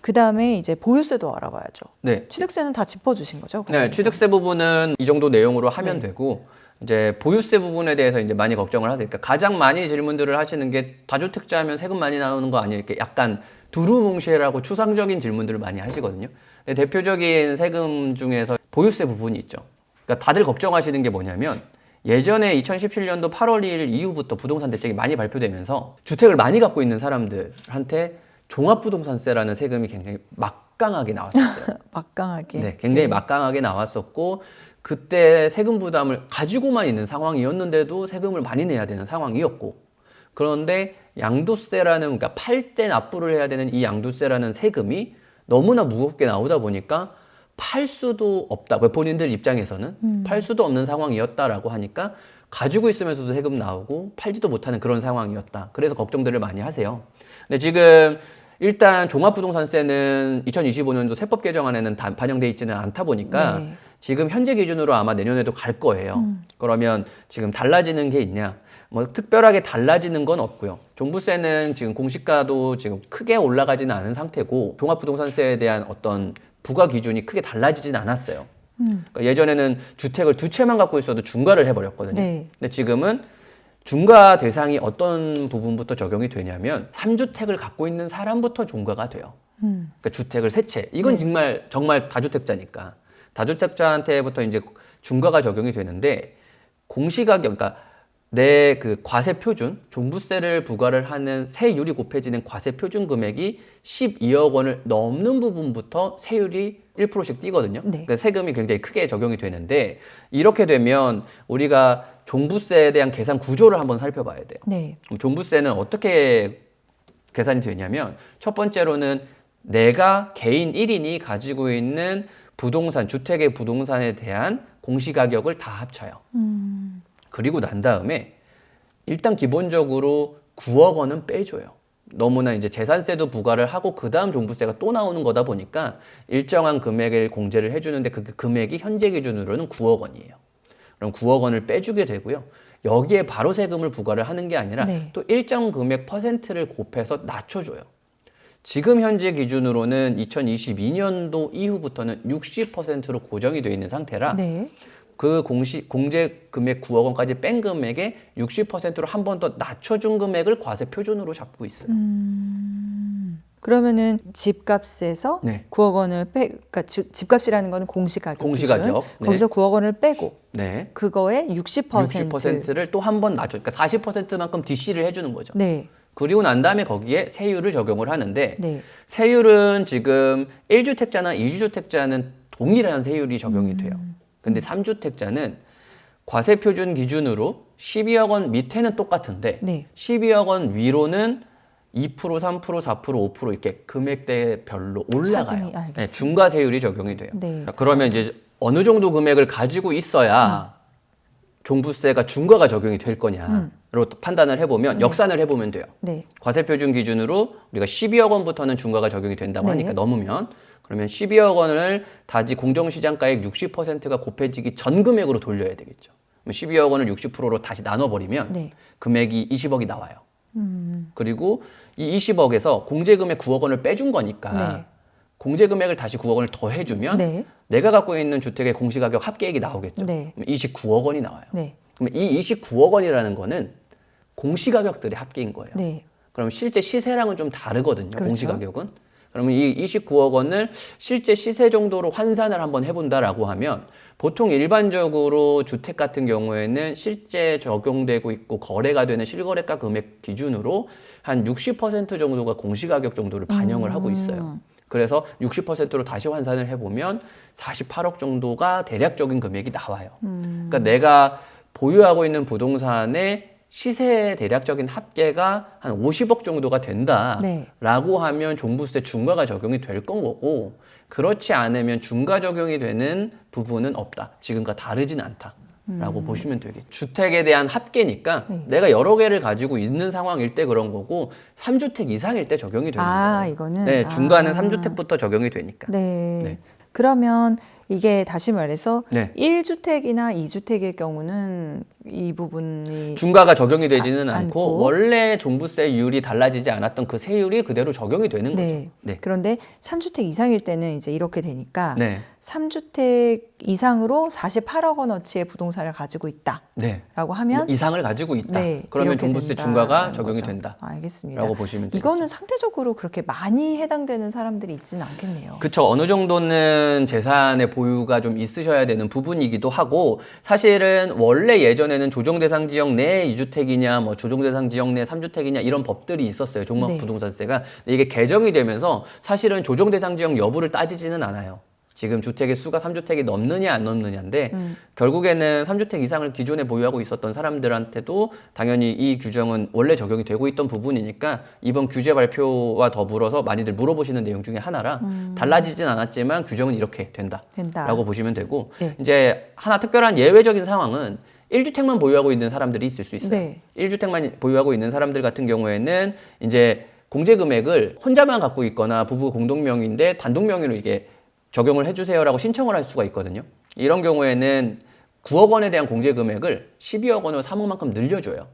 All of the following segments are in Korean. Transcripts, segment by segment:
그다음에 이제 보유세도 알아봐야죠. 네. 취득세는 다 짚어주신 거죠? 네, 취득세 부분은 이 정도 내용으로 하면 네. 되고 이제 보유세 부분에 대해서 이제 많이 걱정을 하세요. 그러니까 가장 많이 질문들을 하시는 게 다주택자면 세금 많이 나오는 거 아니에요? 이렇게 약간 두루뭉실하고 추상적인 질문들을 많이 하시거든요. 근데 대표적인 세금 중에서 보유세 부분이 있죠. 그러니까 다들 걱정하시는 게 뭐냐면 예전에 2017년도 8월 2일 이후부터 부동산 대책이 많이 발표되면서 주택을 많이 갖고 있는 사람들한테 종합부동산세라는 세금이 굉장히 막강하게 나왔었어요. 막강하게. 네, 굉장히 막강하게 나왔었고 그때 세금 부담을 가지고만 있는 상황이었는데도 세금을 많이 내야 되는 상황이었고 그런데 양도세라는 그러니까 팔 때 납부를 해야 되는 이 양도세라는 세금이 너무나 무겁게 나오다 보니까 팔 수도 없다. 본인들 입장에서는 팔 수도 없는 상황이었다라고 하니까 가지고 있으면서도 세금 나오고 팔지도 못하는 그런 상황이었다. 그래서 걱정들을 많이 하세요. 근데 지금 일단 종합부동산세는 2025년도 세법 개정안에는 반영돼 있지는 않다 보니까 네. 지금 현재 기준으로 아마 내년에도 갈 거예요. 그러면 지금 달라지는 게 있냐? 뭐 특별하게 달라지는 건 없고요. 종부세는 지금 공시가도 지금 크게 올라가지는 않은 상태고 종합부동산세에 대한 어떤 부과 기준이 크게 달라지진 않았어요. 그러니까 예전에는 주택을 두 채만 갖고 있어도 중과를 해버렸거든요. 네. 근데 지금은 중과 대상이 어떤 부분부터 적용이 되냐면 3주택을 갖고 있는 사람부터 중과가 돼요. 그러니까 주택을 세 채. 이건 네. 정말 다주택자니까. 다주택자한테부터 이제 중과가 적용이 되는데 공시가격, 그러니까 내 그 과세 표준, 종부세를 부과를 하는 세율이 곱해지는 과세 표준 금액이 12억 원을 넘는 부분부터 세율이 1%씩 뛰거든요. 네. 그러니까 세금이 굉장히 크게 적용이 되는데 이렇게 되면 우리가 종부세에 대한 계산 구조를 한번 살펴봐야 돼요. 네. 그럼 종부세는 어떻게 계산이 되냐면 첫 번째로는 내가 개인 1인이 가지고 있는 부동산, 주택의 부동산에 대한 공시가격을 다 합쳐요. 그리고 난 다음에 일단 기본적으로 9억 원은 빼줘요. 너무나 이제 재산세도 부과를 하고 그 다음 종부세가 또 나오는 거다 보니까 일정한 금액을 공제를 해주는데 그 금액이 현재 기준으로는 9억 원이에요. 그럼 9억 원을 빼주게 되고요. 여기에 바로 세금을 부과를 하는 게 아니라 네. 또 일정 금액 퍼센트를 곱해서 낮춰줘요. 지금 현재 기준으로는 2022년도 이후부터는 60%로 고정이 되어 있는 상태라 네. 그 공제 금액 9억 원까지 뺀 금액의 60%로 한 번 더 낮춰준 금액을 과세 표준으로 잡고 있어요. 그러면은 집값에서 네. 9억 원을 그러니까 집값이라는 건 공시가격. 공시가격. 기준. 네. 거기서 9억 원을 빼고 네. 그거에 60%. 60%를 또 한 번 낮춰. 그러니까 40%만큼 DC를 해주는 거죠. 네. 그리고 난 다음에 거기에 세율을 적용을 하는데 네. 세율은 지금 1주택자나 2주택자는 동일한 세율이 적용이 돼요. 근데 3주택자는 과세 표준 기준으로 12억 원 밑에는 똑같은데 네. 12억 원 위로는 2%, 3%, 4%, 5% 이렇게 금액대별로 올라가요. 차등이, 알겠습니다. 네, 중과세율이 적용이 돼요. 네. 그러면 이제 어느 정도 금액을 가지고 있어야 종부세가 중과가 적용이 될 거냐로 판단을 해보면 역산을 해보면 돼요. 네. 과세 표준 기준으로 우리가 12억 원부터는 중과가 적용이 된다고 네. 하니까 넘으면 그러면 12억 원을 다시 공정시장가액 60%가 곱해지기 전 금액으로 돌려야 되겠죠. 그럼 12억 원을 60%로 다시 나눠버리면 네. 금액이 20억이 나와요. 그리고 이 20억에서 공제금액 9억 원을 빼준 거니까 네. 공제금액을 다시 9억 원을 더 해주면 네. 내가 갖고 있는 주택의 공시가격 합계액이 나오겠죠. 네. 그럼 29억 원이 나와요. 네. 그럼 이 29억 원이라는 거는 공시가격들의 합계인 거예요. 네. 그럼 실제 시세랑은 좀 다르거든요. 그렇죠. 공시가격은. 그러면 이 29억 원을 실제 시세 정도로 환산을 한번 해본다라고 하면 보통 일반적으로 주택 같은 경우에는 실제 적용되고 있고 거래가 되는 실거래가 금액 기준으로 한 60% 정도가 공시가격 정도를 반영을 하고 있어요. 그래서 60%로 다시 환산을 해보면 48억 정도가 대략적인 금액이 나와요. 그러니까 내가 보유하고 있는 부동산의 시세 대략적인 합계가 한 50억 정도가 된다라고 네. 하면 종부세 중과가 적용이 될 건 거고 그렇지 않으면 중과 적용이 되는 부분은 없다. 지금과 다르진 않다라고 보시면 되겠죠. 주택에 대한 합계니까 네. 내가 여러 개를 가지고 있는 상황일 때 그런 거고 3주택 이상일 때 적용이 되는 거예요. 이거는 네, 중과는 3주택부터 적용이 되니까. 네. 네. 그러면 이게 다시 말해서 네. 1주택이나 2주택일 경우는 이 부분이 중과가 적용이 되지는 않고 않고. 원래 종부세율이 달라지지 않았던 그 세율이 그대로 적용이 되는 네. 거죠. 네. 그런데 3주택 이상일 때는 이제 이렇게 되니까 네. 3주택 이상으로 48억 원어치의 부동산을 가지고 있다라고 네. 하면 이상을 가지고 있다. 네, 그러면 이렇게 종부세 된다라는 중과가 적용이 거죠. 된다. 알겠습니다. 라고 보시면 되죠. 이거는 상대적으로 그렇게 많이 해당되는 사람들이 있지는 않겠네요. 그쵸. 어느 정도는 재산의 보유가 좀 있으셔야 되는 부분이기도 하고, 사실은 원래 예전에는 조정대상 지역 내 2주택이냐, 뭐 조정대상 지역 내 3주택이냐 이런 법들이 있었어요. 종합부동산세가. 근데 이게 개정이 되면서 사실은 조정대상 지역 여부를 따지지는 않아요. 지금 주택의 수가 3주택이 넘느냐 안 넘느냐인데 결국에는 3주택 이상을 기존에 보유하고 있었던 사람들한테도 당연히 이 규정은 원래 적용이 되고 있던 부분이니까 이번 규제 발표와 더불어서 많이들 물어보시는 내용 중에 하나라 달라지진 않았지만 규정은 이렇게 된다라고 보시면 되고 네. 이제 하나 특별한 예외적인 상황은 1주택만 보유하고 있는 사람들이 있을 수 있어요. 네. 1주택만 보유하고 있는 사람들 같은 경우에는 이제 공제 금액을 혼자만 갖고 있거나 부부 공동명의인데 단독명의로 이게 적용을 해주세요라고 신청을 할 수가 있거든요. 이런 경우에는 9억 원에 대한 공제 금액을 12억 원으로 3억만큼 늘려줘요.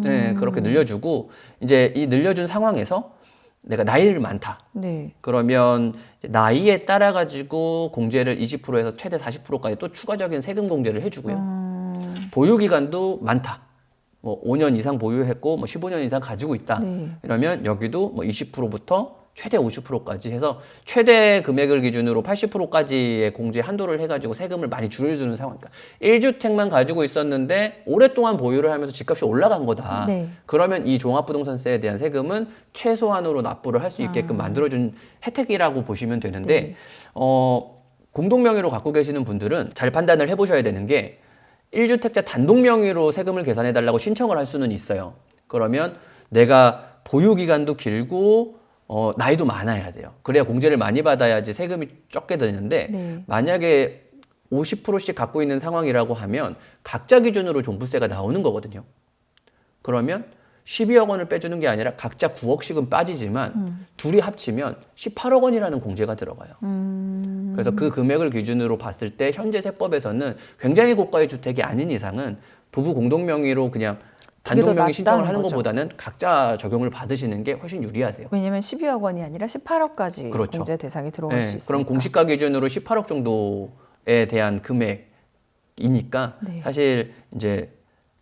네, 그렇게 늘려주고 이제 이 늘려준 상황에서 내가 나이를 많다. 네. 그러면 나이에 따라 가지고 공제를 20%에서 최대 40%까지 또 추가적인 세금 공제를 해주고요. 보유 기간도 많다. 뭐 5년 이상 보유했고 뭐 15년 이상 가지고 있다. 네. 이러면 여기도 뭐 20%부터 최대 50%까지 해서 최대 금액을 기준으로 80%까지의 공제 한도를 해가지고 세금을 많이 줄여주는 상황이니까 1주택만 가지고 있었는데 오랫동안 보유를 하면서 집값이 올라간 거다. 네. 그러면 이 종합부동산세에 대한 세금은 최소한으로 납부를 할 수 있게끔 만들어준 혜택이라고 보시면 되는데 네. 공동명의로 갖고 계시는 분들은 잘 판단을 해보셔야 되는 게 1주택자 단독명의로 세금을 계산해달라고 신청을 할 수는 있어요. 그러면 내가 보유 기간도 길고 나이도 많아야 돼요. 그래야 공제를 많이 받아야지 세금이 적게 드는데 네. 만약에 50%씩 갖고 있는 상황이라고 하면 각자 기준으로 종부세가 나오는 거거든요. 그러면 12억 원을 빼주는 게 아니라 각자 9억씩은 빠지지만 둘이 합치면 18억 원이라는 공제가 들어가요. 그래서 그 금액을 기준으로 봤을 때 현재 세법에서는 굉장히 고가의 주택이 아닌 이상은 부부 공동명의로 그냥 단독명의 신청을 하는 거죠. 것보다는 각자 적용을 받으시는 게 훨씬 유리하세요. 왜냐면 12억 원이 아니라 18억까지 그렇죠. 공제 대상이 들어갈 네, 수 있으니까. 그럼 공시가 기준으로 18억 정도에 대한 금액이니까 네. 사실 이제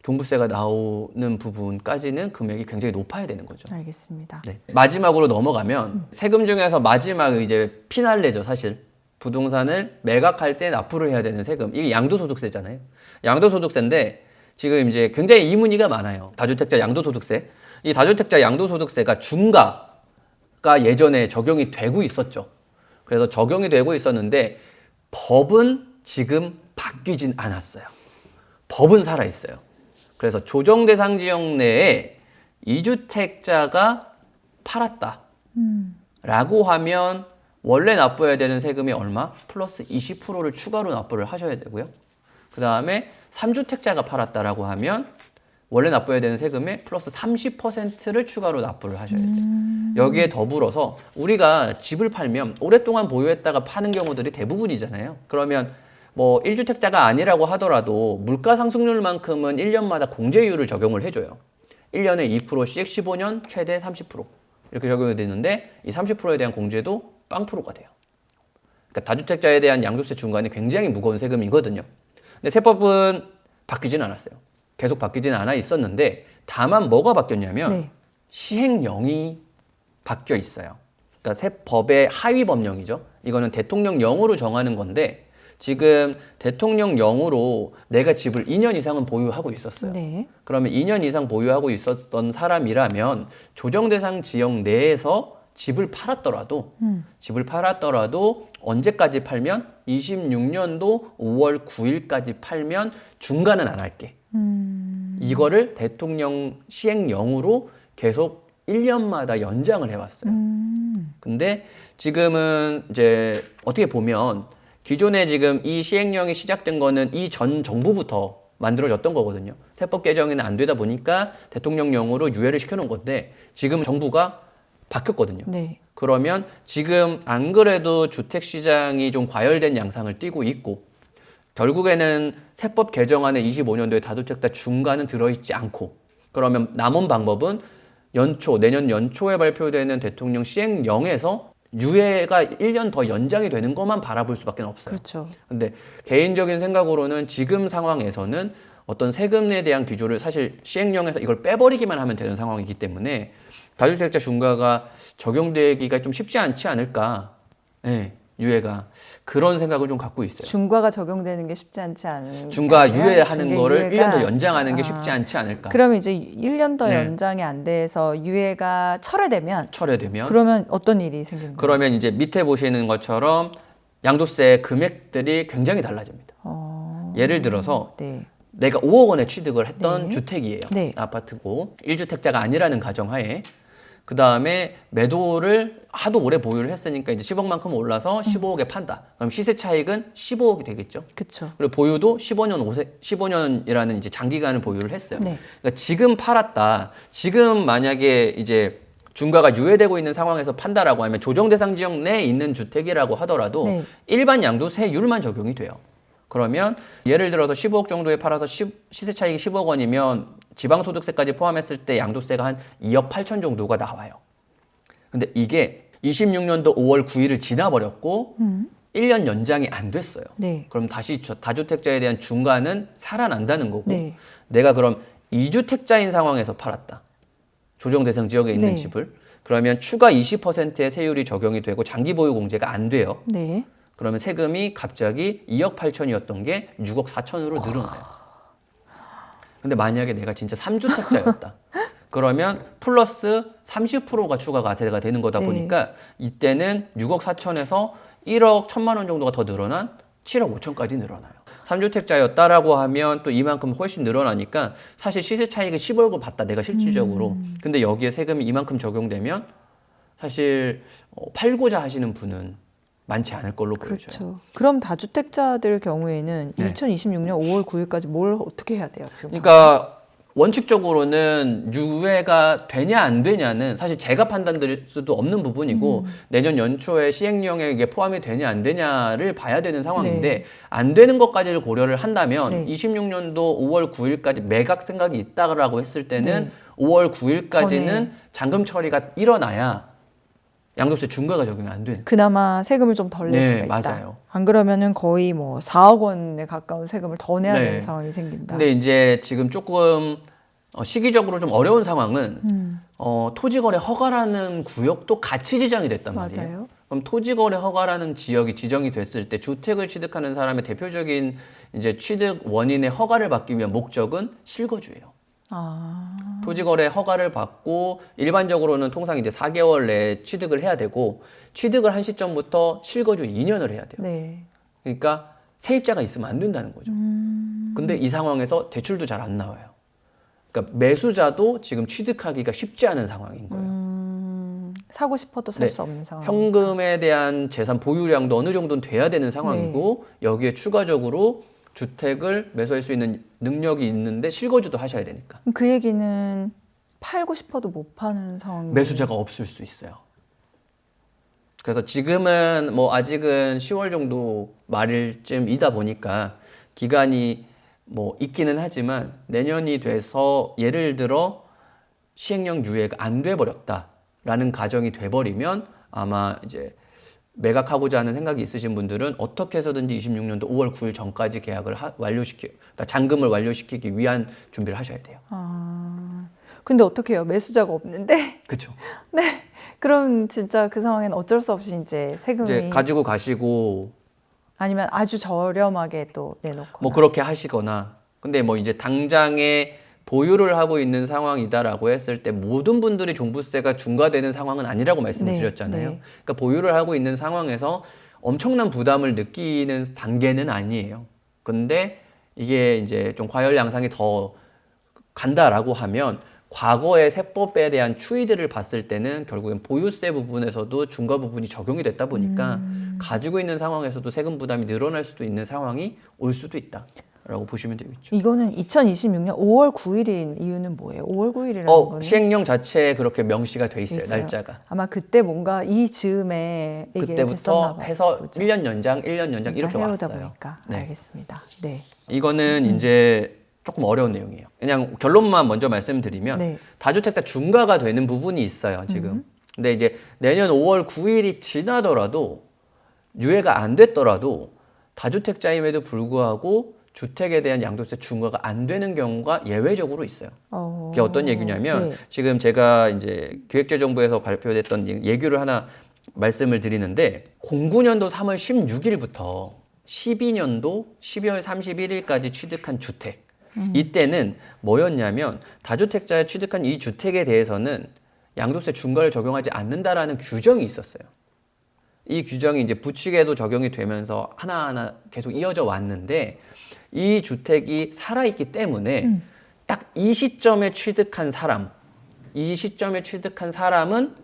종부세가 나오는 부분까지는 금액이 굉장히 높아야 되는 거죠. 알겠습니다. 네. 마지막으로 넘어가면 세금 중에서 마지막 이제 피날레죠, 사실. 부동산을 매각할 때 납부를 해야 되는 세금. 이게 양도소득세잖아요. 양도소득세인데 지금 이제 굉장히 이문의가 많아요. 다주택자 양도소득세. 이 다주택자 양도소득세가 중과가 예전에 적용이 되고 있었죠. 그래서 적용이 되고 있었는데 법은 지금 바뀌진 않았어요. 법은 살아있어요. 그래서 조정대상 지역 내에 2주택자가 팔았다 라고 하면 원래 납부해야 되는 세금이 얼마? 플러스 20%를 추가로 납부를 하셔야 되고요. 그 다음에 3주택자가 팔았다라고 하면 원래 납부해야 되는 세금의 플러스 30%를 추가로 납부를 하셔야 돼요. 여기에 더불어서 우리가 집을 팔면 오랫동안 보유했다가 파는 경우들이 대부분이잖아요. 그러면 뭐 1주택자가 아니라고 하더라도 물가 상승률만큼은 1년마다 공제율을 적용을 해줘요. 1년에 2%씩 15년 최대 30% 이렇게 적용이 되는데 이 30%에 대한 공제도 0%가 돼요. 그러니까 다주택자에 대한 양도세 중과는 굉장히 무거운 세금이거든요. 근데 세법은 바뀌진 않았어요. 계속 바뀌진 않아 있었는데 다만 뭐가 바뀌었냐면 네. 시행령이 바뀌어 있어요. 그러니까 세법의 하위 법령이죠. 이거는 대통령령으로 정하는 건데 지금 대통령령으로 내가 집을 2년 이상은 보유하고 있었어요. 네. 그러면 2년 이상 보유하고 있었던 사람이라면 조정대상 지역 내에서 집을 팔았더라도 언제까지 팔면 26년도 5월 9일까지 팔면 중과는 안 할게. 이거를 대통령 시행령으로 계속 1년마다 연장을 해왔어요. 근데 지금은 이제 어떻게 보면 기존에 지금 이 시행령이 시작된 거는 이 전 정부부터 만들어졌던 거거든요. 세법 개정이 안 되다 보니까 대통령령으로 유예를 시켜놓은 건데 지금 정부가 바뀌었거든요. 네. 그러면 지금 안 그래도 주택 시장이 좀 과열된 양상을 띠고 있고 결국에는 세법 개정안에 25년도에 다주택자 중과는 들어있지 않고 그러면 남은 방법은 내년 연초에 발표되는 대통령 시행령에서 유예가 1년 더 연장이 되는 것만 바라볼 수밖에 없어요. 그렇죠. 근데 개인적인 생각으로는 지금 상황에서는 어떤 세금에 대한 기조를 사실 시행령에서 이걸 빼버리기만 하면 되는 상황이기 때문에 다주택자 중과가 적용되기가 좀 쉽지 않지 않을까. 네, 유예가. 그런 생각을 좀 갖고 있어요. 중과가 적용되는 게 쉽지 않지 않은 중과 게 아니라 유예하는 중개 거를 유예가- 1년 더 연장하는 게 쉽지 않지 않을까. 그러면 이제 1년 더 네. 연장이 안 돼서 유예가 철회되면 철회되면. 그러면 어떤 일이 생기는 거예요? 그러면 이제 밑에 보시는 것처럼 양도세 금액들이 굉장히 달라집니다. 예를 들어서 네. 내가 5억 원에 취득을 했던 네. 주택이에요. 네. 아파트고 1주택자가 아니라는 가정하에 그 다음에 매도를 하도 오래 보유를 했으니까 이제 10억만큼 올라서 15억에 판다. 그럼 시세 차익은 15억이 되겠죠. 그렇죠. 그리고 보유도 15년이라는 이제 장기간을 보유를 했어요. 네. 그러니까 지금 팔았다. 지금 만약에 이제 중과가 유예되고 있는 상황에서 판다라고 하면 조정 대상 지역 내에 있는 주택이라고 하더라도 네. 일반 양도세율만 적용이 돼요. 그러면 예를 들어서 15억 정도에 팔아서 시세 차익이 10억 원이면 지방소득세까지 포함했을 때 양도세가 한 2억 8천 정도가 나와요. 근데 이게 26년도 5월 9일을 지나버렸고 1년 연장이 안 됐어요. 네. 그럼 다시 다주택자에 대한 중과는 살아난다는 거고 네. 내가 그럼 2주택자인 상황에서 팔았다. 조정 대상 지역에 있는 네. 집을. 그러면 추가 20%의 세율이 적용이 되고 장기 보유 공제가 안 돼요. 네. 그러면 세금이 갑자기 2억 8천이었던 게 6억 4천으로 늘어나요. 근데 만약에 내가 진짜 3주택자였다. 그러면 플러스 30%가 추가 과세가 되는 거다 네. 보니까 이때는 6억 4천에서 1억 1천만 원 정도가 더 늘어난 7억 5천까지 늘어나요. 3주택자였다라고 하면 또 이만큼 훨씬 늘어나니까 사실 시세 차익은 10억을 받다 내가 실질적으로. 근데 여기에 세금이 이만큼 적용되면 사실 팔고자 하시는 분은 많지 않을 걸로 보여져요. 그렇죠. 그럼 다주택자들 경우에는 네. 2026년 5월 9일까지 뭘 어떻게 해야 돼요? 지금? 그러니까 원칙적으로는 유예가 되냐 안 되냐는 사실 제가 판단드릴 수도 없는 부분이고 내년 연초에 시행령에 이게 포함이 되냐 안 되냐를 봐야 되는 상황인데 네. 안 되는 것까지를 고려를 한다면 네. 26년도 5월 9일까지 매각 생각이 있다라고 했을 때는 네. 5월 9일까지는 전에. 잔금 처리가 일어나야 양도세 중과가 적용이 안 되는. 그나마 세금을 좀 덜 낼 네, 수가 있다. 맞아요. 안 그러면은 거의 뭐 4억 원에 가까운 세금을 더 내야 네. 되는 상황이 생긴다. 근데 이제 지금 조금 시기적으로 좀 어려운 상황은 토지거래 허가라는 구역도 같이 지정이 됐단 말이에요. 맞아요. 그럼 토지거래 허가라는 지역이 지정이 됐을 때 주택을 취득하는 사람의 대표적인 이제 취득 원인의 허가를 받기 위한 목적은 실거주예요. 아, 토지거래 허가를 받고 일반적으로는 통상 이제 4개월 내에 취득을 해야 되고 취득을 한 시점부터 실거주 2년을 해야 돼요. 네. 그러니까 세입자가 있으면 안 된다는 거죠. 근데 이 상황에서 대출도 잘 안 나와요. 그러니까 매수자도 지금 취득하기가 쉽지 않은 상황인 거예요. 사고 싶어도 살 네. 수 없는 상황. 현금에 대한 재산 보유량도 어느 정도는 돼야 되는 상황이고 여기에 추가적으로 주택을 매수할 수 있는 능력이 있는데 실거주도 하셔야 되니까 그럼 그 얘기는 팔고 싶어도 못 파는 상황. 매수자가 없을 수 있어요. 그래서 지금은 뭐 아직은 10월 정도 말일쯤이다 보니까 기간이 뭐 있기는 하지만 내년이 돼서 예를 들어 시행령 유예가 안 돼 버렸다라는 가정이 돼 버리면 아마 이제 매각하고자 하는 생각이 있으신 분들은 어떻게 해서든지 26년도 5월 9일 전까지 계약을 그러니까 잔금을 완료시키기 위한 준비를 하셔야 돼요. 아, 근데 어떻게 해요? 매수자가 없는데? 그렇죠. 네. 그럼 진짜 그 상황에는 어쩔 수 없이 이제 세금이 이제 가지고 가시고 아니면 아주 저렴하게 또 내놓거나. 뭐 그렇게 하시거나 근데 뭐 이제 당장에 보유를 하고 있는 상황이다라고 했을 때 모든 분들이 종부세가 중과되는 상황은 아니라고 말씀을 네, 드렸잖아요. 네. 그러니까 보유를 하고 있는 상황에서 엄청난 부담을 느끼는 단계는 아니에요. 근데 이게 이제 좀 과열 양상이 더 간다라고 하면 과거의 세법에 대한 추이들을 봤을 때는 결국엔 보유세 부분에서도 중과 부분이 적용이 됐다 보니까 가지고 있는 상황에서도 세금 부담이 늘어날 수도 있는 상황이 올 수도 있다. 라고 보시면 되겠죠. 이거는 2026년 5월 9일인 이유는 뭐예요? 5월 9일이라는 거는 시행령 자체에 그렇게 명시가 돼 있어요. 있어요. 날짜가. 아마 그때 뭔가 이 즈음에 이게 그때부터 됐었나 봐요. 해서 그렇죠? 1년 연장, 1년 연장 이렇게 해오다 왔어요. 보니까 네. 알겠습니다. 네. 이거는 이제 조금 어려운 내용이에요. 그냥 결론만 먼저 말씀드리면 네. 다주택자 중과가 되는 부분이 있어요, 지금. 근데 이제 내년 5월 9일이 지나더라도 유예가 안 됐더라도 다주택자임에도 불구하고 주택에 대한 양도세 중과가 안 되는 경우가 예외적으로 있어요. 그게 어떤 얘기냐면 네. 지금 제가 이제 기획재정부에서 발표됐던 예규를 하나 말씀을 드리는데 09년도 3월 16일부터 12년도 12월 31일까지 취득한 주택 이때는 뭐였냐면 다주택자에 취득한 이 주택에 대해서는 양도세 중과를 적용하지 않는다라는 규정이 있었어요. 이 규정이 이제 부칙에도 적용이 되면서 하나하나 계속 이어져 왔는데 이 주택이 살아있기 때문에 딱 이 시점에 취득한 사람은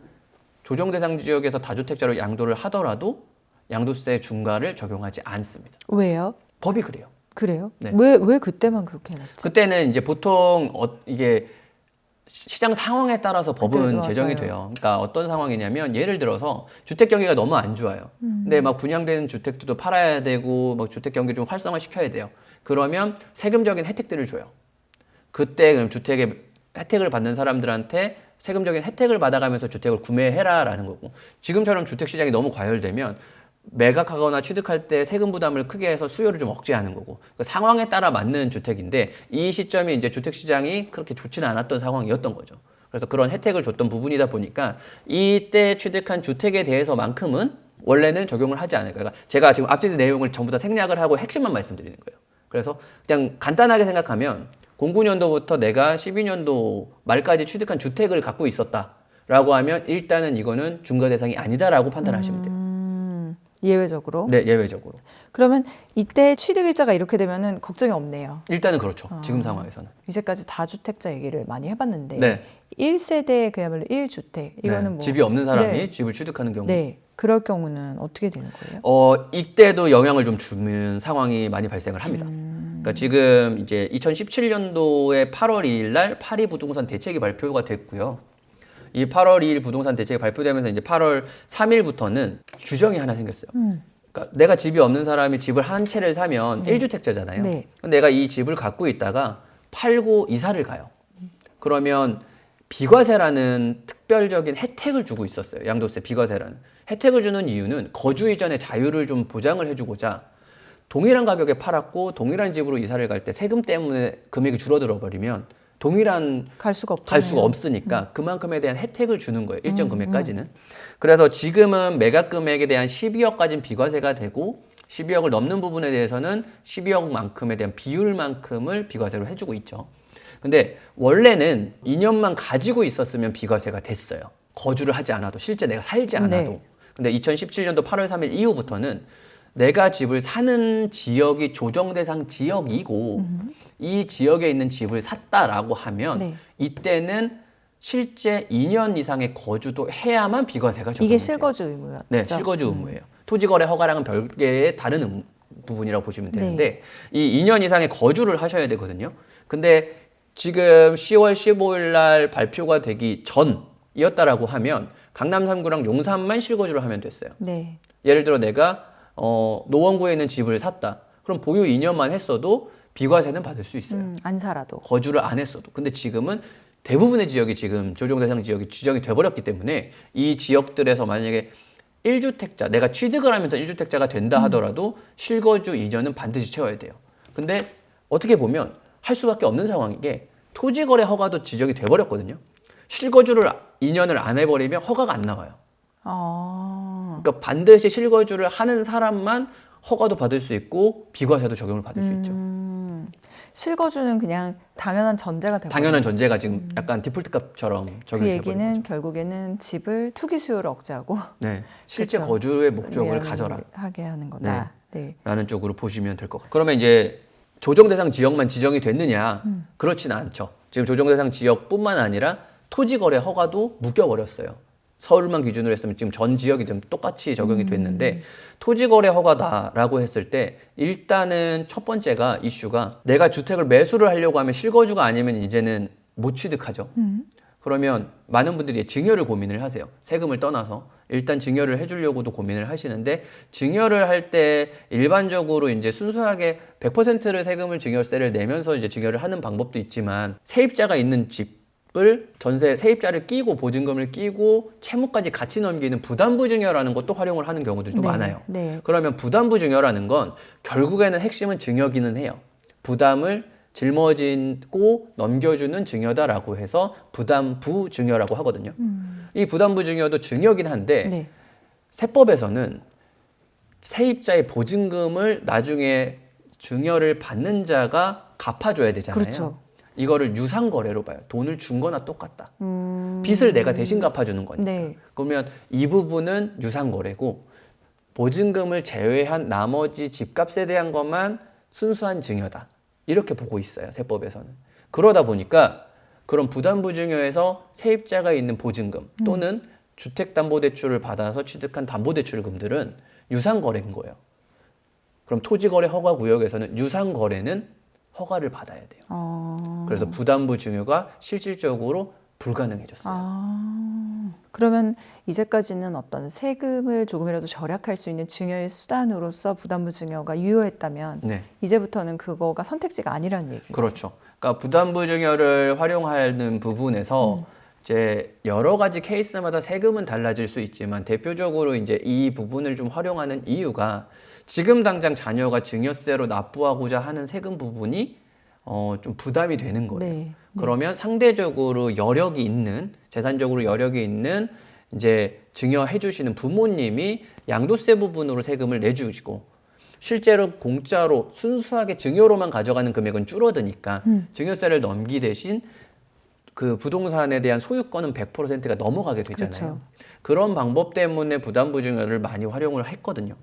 조정 대상 지역에서 다주택자로 양도를 하더라도 양도세 중과를 적용하지 않습니다. 왜요? 법이 그래요. 그래요? 네. 왜 그때만 그렇게 해놨지? 그때는 이제 보통 이게 시장 상황에 따라서 법은 맞아요. 제정이 돼요. 그러니까 어떤 상황이냐면 예를 들어서 주택 경기가 너무 안 좋아요. 근데 막 분양된 주택들도 팔아야 되고 막 주택 경기 좀 활성화 시켜야 돼요. 그러면 세금적인 혜택들을 줘요. 그때 그럼 주택의 혜택을 받는 사람들한테 세금적인 혜택을 받아가면서 주택을 구매해라라는 거고 지금처럼 주택 시장이 너무 과열되면 매각하거나 취득할 때 세금 부담을 크게 해서 수요를 좀 억제하는 거고 그 상황에 따라 맞는 주택인데 이 시점이 이제 주택 시장이 그렇게 좋지는 않았던 상황이었던 거죠. 그래서 그런 혜택을 줬던 부분이다 보니까 이때 취득한 주택에 대해서만큼은 원래는 적용을 하지 않을 거예요. 그러니까 제가 지금 앞뒤 내용을 전부 다 생략을 하고 핵심만 말씀드리는 거예요. 그래서 그냥 간단하게 생각하면 09년도부터 내가 12년도 말까지 취득한 주택을 갖고 있었다라고 하면 일단은 이거는 중과 대상이 아니다라고 판단하시면 돼요. 예외적으로? 네, 예외적으로. 그러면 이때 취득일자가 이렇게 되면은 걱정이 없네요. 일단은 그렇죠. 지금 상황에서는. 이제까지 다주택자 얘기를 많이 해봤는데 네. 1세대 그야말로 1주택 이거는 네, 뭐 집이 없는 사람이 네. 집을 취득하는 경우. 네. 그럴 경우는 어떻게 되는 거예요? 이때도 영향을 좀 주는 상황이 많이 발생을 합니다. 그러니까 지금 이제 2017년도에 8월 2일 날 파리 부동산 대책이 발표가 됐고요. 이 8월 2일 부동산 대책이 발표되면서 이제 8월 3일부터는 규정이 하나 생겼어요. 그러니까 내가 집이 없는 사람이 집을 한 채를 사면 1주택자잖아요. 네. 내가 이 집을 갖고 있다가 팔고 이사를 가요. 그러면 비과세라는 특별적인 혜택을 주고 있었어요. 양도세 비과세라는. 혜택을 주는 이유는 거주 이전의 자유를 좀 보장을 해주고자 동일한 가격에 팔았고 동일한 집으로 이사를 갈 때 세금 때문에 금액이 줄어들어 버리면 동일한 갈 수가 갈 수가 없잖아요. 없으니까 그만큼에 대한 혜택을 주는 거예요. 일정 금액까지는. 그래서 지금은 매각 금액에 대한 12억까지는 비과세가 되고 12억을 넘는 부분에 대해서는 12억만큼에 대한 비율만큼을 비과세로 해주고 있죠. 근데 원래는 2년만 가지고 있었으면 비과세가 됐어요. 거주를 하지 않아도 실제 내가 살지 않아도. 네. 근데 2017년도 8월 3일 이후부터는 내가 집을 사는 지역이 조정 대상 지역이고 이 지역에 있는 집을 샀다라고 하면 네. 이때는 실제 2년 이상의 거주도 해야만 비과세가 적용돼요. 이게 실거주 의무였죠? 네, 실거주 의무예요. 토지거래 허가랑은 별개의 다른 부분이라고 보시면 되는데 이 2년 이상의 거주를 하셔야 되거든요. 근데 지금 10월 15일 날 발표가 되기 전이었다라고 하면 강남 3구랑 용산만 실거주를 하면 됐어요. 네. 예를 들어 내가 노원구에 있는 집을 샀다. 그럼 보유 2년만 했어도 비과세는 받을 수 있어요. 안 살아도. 거주를 안 했어도. 근데 지금은 대부분의 지역이 지금 조정 대상 지역이 지정이 돼버렸기 때문에 이 지역들에서 만약에 1주택자, 내가 취득을 하면서 1주택자가 된다 하더라도 실거주 2년은 반드시 채워야 돼요. 근데 어떻게 보면 할 수밖에 없는 상황인 게 토지거래 허가도 지정이 돼버렸거든요. 실거주를 2년을 안 해버리면 허가가 안 나와요. 그러니까 반드시 실거주를 하는 사람만 허가도 받을 수 있고 비과세도 적용을 받을 수 있죠. 실거주는 그냥 당연한 전제가 되고 당연한 전제가 지금 약간 디폴트 값처럼 그 적용이 얘기는 돼버린 거죠. 결국에는 집을 투기 수요를 억제하고 네, 실제 그렇죠. 거주의 목적을 가져라 하게 하는 거다. 네. 라는 쪽으로 보시면 될 것 같아요. 그러면 이제 조정 대상 지역만 지정이 됐느냐? 그렇지는 않죠. 지금 조정 대상 지역뿐만 아니라 토지 거래 허가도 묶여버렸어요. 서울만 기준으로 했으면 지금 전 지역이 좀 똑같이 적용이 됐는데 토지거래 허가다라고 했을 때 일단은 첫 번째가 이슈가 내가 주택을 매수를 하려고 하면 실거주가 아니면 이제는 못 취득하죠. 그러면 많은 분들이 증여를 고민을 하세요. 세금을 떠나서 일단 증여를 해주려고도 고민을 하시는데 증여를 할 때 일반적으로 이제 순수하게 100%를 세금을 증여세를 내면서 이제 증여를 하는 방법도 있지만 세입자가 있는 집을 전세 세입자를 끼고 보증금을 끼고 채무까지 같이 넘기는 부담부 증여라는 것도 활용을 하는 경우들도 네, 많아요. 네. 그러면 부담부 증여라는 건 결국에는 핵심은 증여기는 해요. 부담을 짊어지고 넘겨주는 증여다라고 해서 부담부 증여라고 하거든요. 이 부담부 증여도 증여긴 한데 네. 세법에서는 세입자의 보증금을 나중에 증여를 받는 자가 갚아줘야 되잖아요. 그렇죠. 이거를 유상거래로 봐요. 돈을 준 거나 똑같다. 빚을 내가 대신 갚아주는 거니까. 네. 그러면 이 부분은 유상거래고 보증금을 제외한 나머지 집값에 대한 것만 순수한 증여다. 이렇게 보고 있어요. 세법에서는. 그러다 보니까 그런 부담부 증여에서 세입자가 있는 보증금 또는 주택담보대출을 받아서 취득한 담보대출금들은 유상거래인 거예요. 그럼 토지거래 허가구역에서는 유상거래는 허가를 받아야 돼요. 그래서 부담부 증여가 실질적으로 불가능해졌어요. 그러면 이제까지는 어떤 세금을 조금이라도 절약할 수 있는 증여의 수단으로서 부담부 증여가 유효했다면 네. 이제부터는 그거가 선택지가 아니라는 얘기예요. 그렇죠. 그러니까 부담부 증여를 활용하는 부분에서 이제 여러 가지 케이스마다 세금은 달라질 수 있지만 대표적으로 이제 이 부분을 좀 활용하는 이유가 지금 당장 자녀가 증여세로 납부하고자 하는 세금 부분이 좀 부담이 되는 거예요. 네. 그러면 상대적으로 여력이 있는 재산적으로 여력이 있는 이제 증여해 주시는 부모님이 양도세 부분으로 세금을 내주시고 실제로 공짜로 순수하게 증여로만 가져가는 금액은 줄어드니까 증여세를 넘기 대신 그 부동산에 대한 소유권은 100%가 넘어가게 되잖아요. 그렇죠. 그런 방법 때문에 부담부 증여를 많이 활용을 했거든요.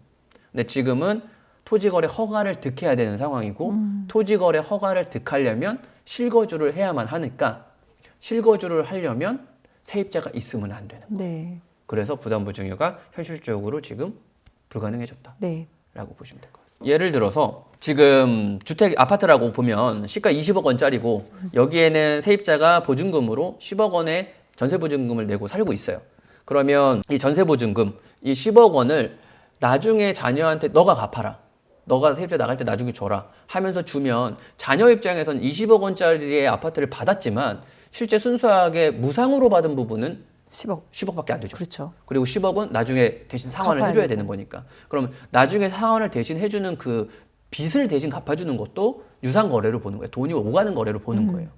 근데 지금은 토지거래 허가를 득해야 되는 상황이고 토지거래 허가를 득하려면 실거주를 해야만 하니까 실거주를 하려면 세입자가 있으면 안 되는 거예요. 네. 그래서 부담부 증여가 현실적으로 지금 불가능해졌다. 네. 라고 보시면 될 것 같습니다. 예를 들어서 지금 주택 아파트라고 보면 시가 20억 원짜리고 여기에는 세입자가 보증금으로 10억 원의 전세 보증금을 내고 살고 있어요. 그러면 이 전세 보증금 이 10억 원을 나중에 자녀한테 너가 갚아라. 너가 세입자 나갈 때 나중에 줘라 하면서 주면 자녀 입장에서는 20억 원짜리의 아파트를 받았지만 실제 순수하게 무상으로 받은 부분은 10억밖에 안 되죠. 그렇죠. 그리고 10억은 나중에 대신 상환을 해줘야 되는 거니까. 그럼 나중에 상환을 대신 해주는 그 빚을 대신 갚아주는 것도 유상거래로 보는 거예요. 돈이 오가는 거래로 보는 거예요.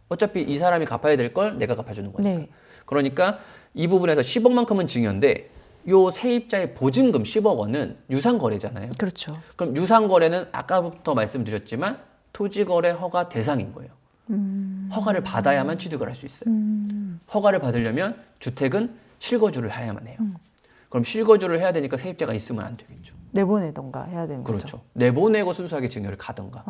어차피 이 사람이 갚아야 될 걸 내가 갚아주는 거니까. 네. 그러니까 이 부분에서 10억만큼은 증여인데 요 세입자의 보증금 10억 원은 유상거래잖아요. 그렇죠. 그럼 유상거래는 아까부터 말씀드렸지만 토지거래 허가 대상인 거예요. 허가를 받아야만 취득을 할 수 있어요. 허가를 받으려면 주택은 실거주를 해야만 해요. 그럼 실거주를 해야 되니까 세입자가 있으면 안 되겠죠. 내보내던가 해야 되는 거죠. 그렇죠. 내보내고 순수하게 증여를 가던가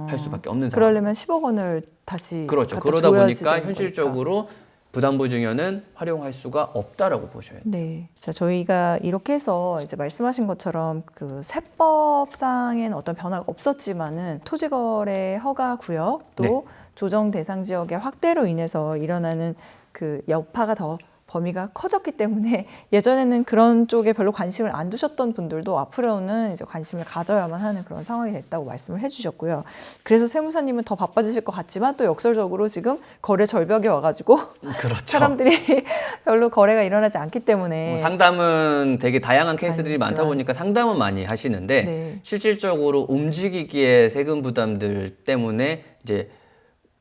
할 수밖에 없는 상황. 그러려면 10억 원을 다시 그렇죠. 갖다 그러다 줘야지 보니까 되는 현실적으로 부담부 증여는 활용할 수가 없다라고 보셔야 돼요. 네. 자, 저희가 이렇게 해서 이제 말씀하신 것처럼 그 세법상에는 어떤 변화가 없었지만은 토지거래 허가 구역 또 네. 조정 대상 지역의 확대로 인해서 일어나는 그 여파가 더 범위가 커졌기 때문에 예전에는 그런 쪽에 별로 관심을 안 두셨던 분들도 앞으로는 이제 관심을 가져야만 하는 그런 상황이 됐다고 말씀을 해주셨고요. 그래서 세무사님은 더 바빠지실 것 같지만 또 역설적으로 지금 거래 절벽에 와가지고 그렇죠. 사람들이 별로 거래가 일어나지 않기 때문에 상담은 되게 다양한 케이스들이 많이 많다 보니까 상담은 많이 하시는데 네. 실질적으로 움직이기에 세금 부담들 때문에 이제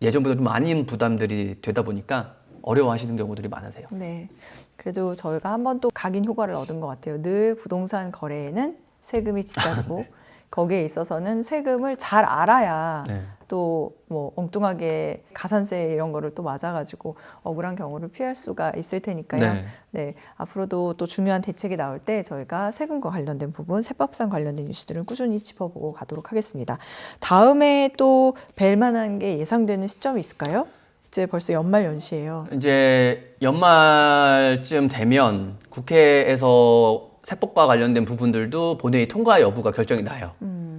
예전보다 좀 많은 부담들이 되다 보니까 어려워하시는 경우들이 많으세요. 네. 그래도 저희가 한 번 또 각인 효과를 얻은 것 같아요. 늘 부동산 거래에는 세금이 뒤따르고 거기에 있어서는 세금을 잘 알아야 네. 또 뭐 엉뚱하게 가산세 이런 거를 또 맞아가지고 억울한 경우를 피할 수가 있을 테니까요. 네. 네. 앞으로도 또 중요한 대책이 나올 때 저희가 세금과 관련된 부분, 세법상 관련된 이슈들을 꾸준히 짚어보고 가도록 하겠습니다. 다음에 또 뵐 만한 게 예상되는 시점이 있을까요? 이제 벌써 연말 연시예요. 이제 연말쯤 되면 국회에서 세법과 관련된 부분들도 본회의 통과 여부가 결정이 나요.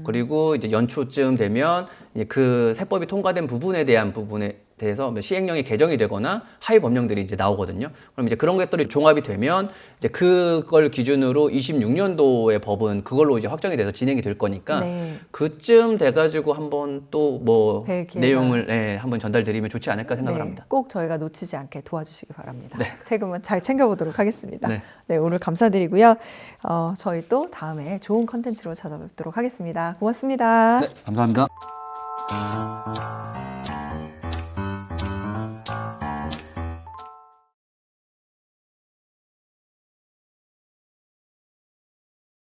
그리고 이제 연초쯤 되면 이제 그 세법이 통과된 부분에 대해서 시행령이 개정이 되거나 하위 법령들이 이제 나오거든요. 그럼 이제 그런 것들이 종합이 되면 이제 그걸 기준으로 26년도의 법은 그걸로 이제 확정이 돼서 진행이 될 거니까 네. 그쯤 돼가지고 한번 또 뭐 뵐 기회가. 내용을 한번 전달드리면 좋지 않을까 생각을 네, 합니다. 꼭 저희가 놓치지 않게 도와주시기 바랍니다. 네. 세금은 잘 챙겨보도록 하겠습니다. 네. 네, 오늘 감사드리고요. 저희 또 다음에 좋은 컨텐츠로 찾아뵙도록 하겠습니다. 고맙습니다. 네, 감사합니다.